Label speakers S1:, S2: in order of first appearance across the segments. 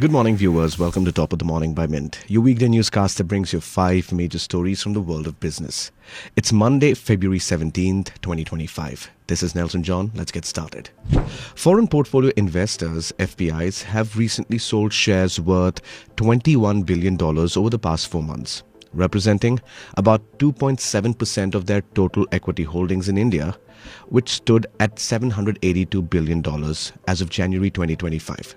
S1: Good morning, viewers. Welcome to Top of the Morning by Mint, your weekday newscast that brings you 5 major stories from the world of business. It's Monday, February 17th, 2025. This is Nelson John. Let's get started. Foreign portfolio investors, FPIs, have recently sold shares worth $21 billion over the past 4 months, representing about 2.7% of their total equity holdings in India, which stood at $782 billion as of January 2025.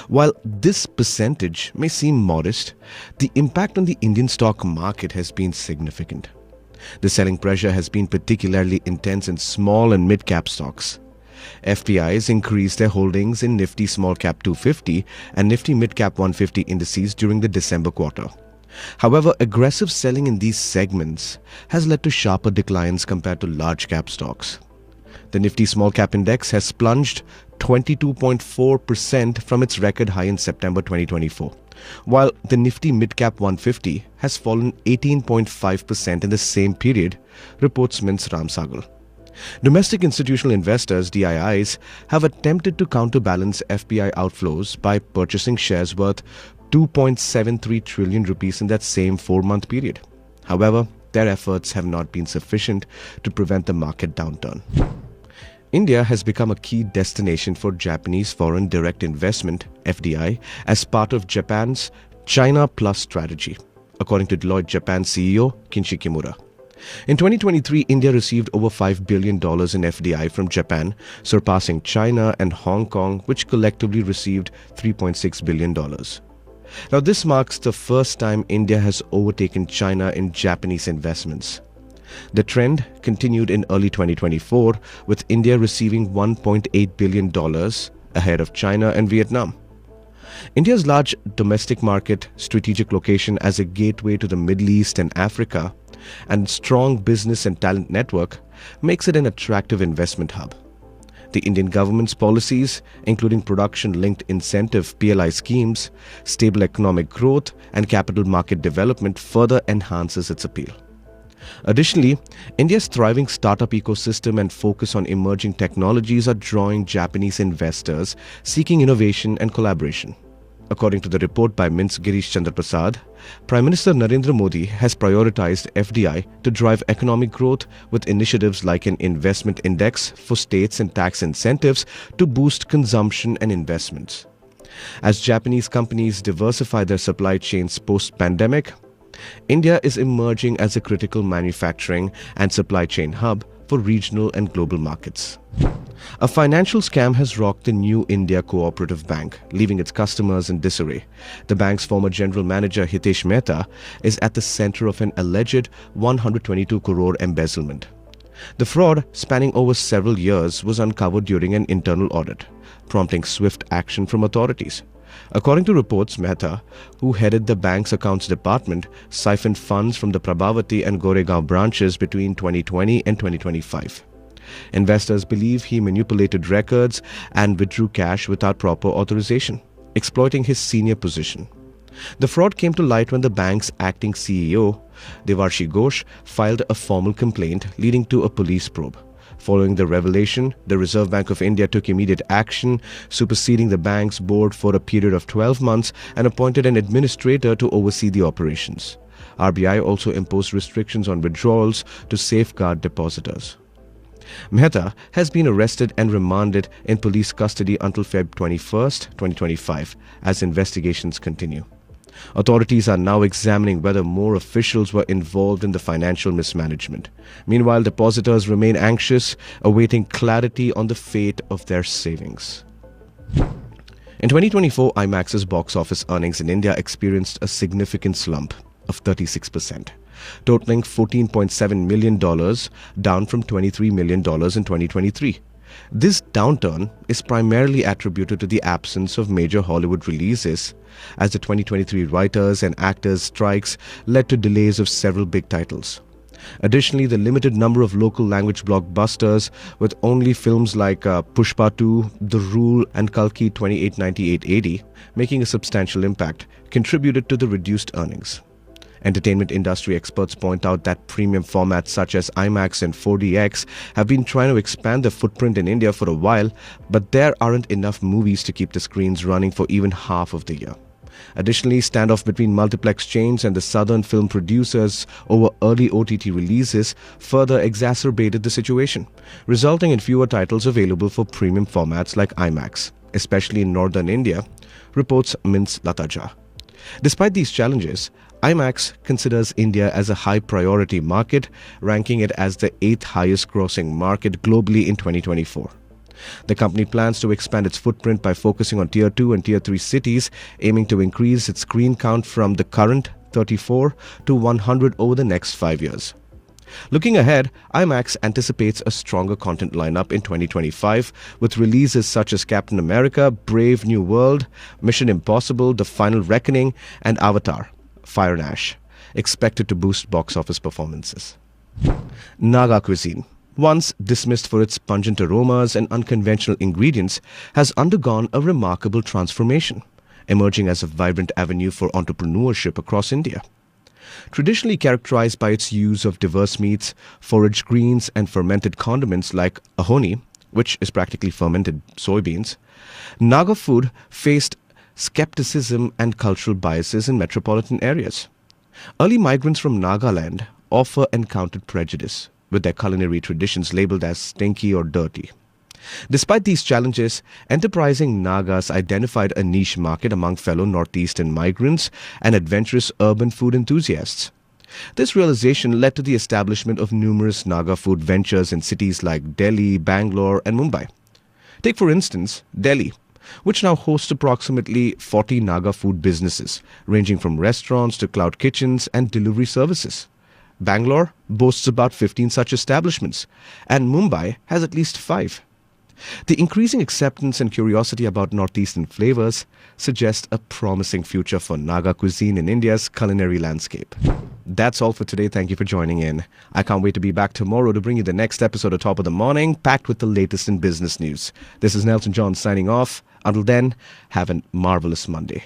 S1: While this percentage may seem modest, the impact on the Indian stock market has been significant. The selling pressure has been particularly intense in small and mid-cap stocks. FPIs increased their holdings in Nifty Small Cap 250 and Nifty Mid Cap 150 indices during the December quarter. However, aggressive selling in these segments has led to sharper declines compared to large cap stocks. The Nifty Small Cap Index has plunged 22.4% from its record high in September 2024, while the Nifty Mid Cap 150 has fallen 18.5% in the same period, reports Mint's Ram Sagal. Domestic institutional investors, DIIs, have attempted to counterbalance FPI outflows by purchasing shares worth 2.73 trillion rupees in that same 4-month period. However, their efforts have not been sufficient to prevent the market downturn. India has become a key destination for Japanese foreign direct investment (FDI) as part of Japan's China Plus strategy, according to Deloitte Japan CEO Kinshi Kimura. In 2023, India received over $5 billion in FDI from Japan, surpassing China and Hong Kong, which collectively received $3.6 billion. Now, this marks the first time India has overtaken China in Japanese investments. The trend continued in early 2024, with India receiving $1.8 billion ahead of China and Vietnam. India's large domestic market, strategic location as a gateway to the Middle East and Africa, and strong business and talent network makes it an attractive investment hub. The Indian government's policies, including production-linked incentive PLI schemes, stable economic growth, and capital market development, further enhances its appeal. Additionally, India's thriving startup ecosystem and focus on emerging technologies are drawing Japanese investors seeking innovation and collaboration. According to the report by Mint's Girish Chandra Prasad, Prime Minister Narendra Modi has prioritized FDI to drive economic growth with initiatives like an investment index for states and tax incentives to boost consumption and investments. As Japanese companies diversify their supply chains post-pandemic, India is emerging as a critical manufacturing and supply chain hub for regional and global markets. A financial scam has rocked the new India Cooperative Bank, leaving its customers in disarray. The bank's former general manager Hitesh Mehta is at the center of an alleged 122 crore embezzlement. The fraud, spanning over several years, was uncovered during an internal audit, prompting swift action from authorities. According to reports, Mehta, who headed the bank's accounts department, siphoned funds from the Prabhavati and Goregaon branches between 2020 and 2025. Investors believe he manipulated records and withdrew cash without proper authorization, exploiting his senior position. The fraud came to light when the bank's acting CEO, Devarshi Ghosh, filed a formal complaint leading to a police probe. Following the revelation, the Reserve Bank of India took immediate action, superseding the bank's board for a period of 12 months and appointed an administrator to oversee the operations. RBI also imposed restrictions on withdrawals to safeguard depositors. Mehta has been arrested and remanded in police custody until Feb 21st, 2025, as investigations continue. Authorities are now examining whether more officials were involved in the financial mismanagement. Meanwhile, depositors remain anxious, awaiting clarity on the fate of their savings. In 2024, IMAX's box office earnings in India experienced a significant slump of 36%, totaling $14.7 million, down from $23 million in 2023. This downturn is primarily attributed to the absence of major Hollywood releases, as the 2023 writers and actors strikes led to delays of several big titles. Additionally, the limited number of local language blockbusters, with only films like Pushpa 2, The Rule and Kalki 2898 AD making a substantial impact, contributed to the reduced earnings. Entertainment industry experts point out that premium formats such as IMAX and 4DX have been trying to expand their footprint in India for a while, but there aren't enough movies to keep the screens running for even half of the year. Additionally, standoff between multiplex chains and the southern film producers over early OTT releases further exacerbated the situation, resulting in fewer titles available for premium formats like IMAX, especially in northern India, reports Mins Lataja. Despite these challenges, IMAX considers India as a high priority market, ranking it as the 8th highest grossing market globally in 2024. The company plans to expand its footprint by focusing on Tier 2 and Tier 3 cities, aiming to increase its screen count from the current 34 to 100 over the next 5 years. Looking ahead, IMAX anticipates a stronger content lineup in 2025, with releases such as Captain America, Brave New World, Mission Impossible, The Final Reckoning, and Avatar: Fire and Ash, expected to boost box office performances. Naga Cuisine, once dismissed for its pungent aromas and unconventional ingredients, has undergone a remarkable transformation, emerging as a vibrant avenue for entrepreneurship across India. Traditionally characterized by its use of diverse meats, forage greens, and fermented condiments like ahoni, which is practically fermented soybeans, Naga food faced skepticism and cultural biases in metropolitan areas. Early migrants from Nagaland often encountered prejudice, with their culinary traditions labeled as stinky or dirty. Despite these challenges, enterprising Nagas identified a niche market among fellow northeastern migrants and adventurous urban food enthusiasts. This realization led to the establishment of numerous Naga food ventures in cities like Delhi, Bangalore, and Mumbai. Take, for instance, Delhi, which now hosts approximately 40 Naga food businesses, ranging from restaurants to cloud kitchens and delivery services. Bangalore boasts about 15 such establishments, and Mumbai has at least 5. The increasing acceptance and curiosity about northeastern flavors suggest a promising future for Naga cuisine in India's culinary landscape. That's all for today. Thank you for joining in. I can't wait to be back tomorrow to bring you the next episode of Top of the Morning, packed with the latest in business news. This is Nelson John signing off. Until then, have a marvelous Monday.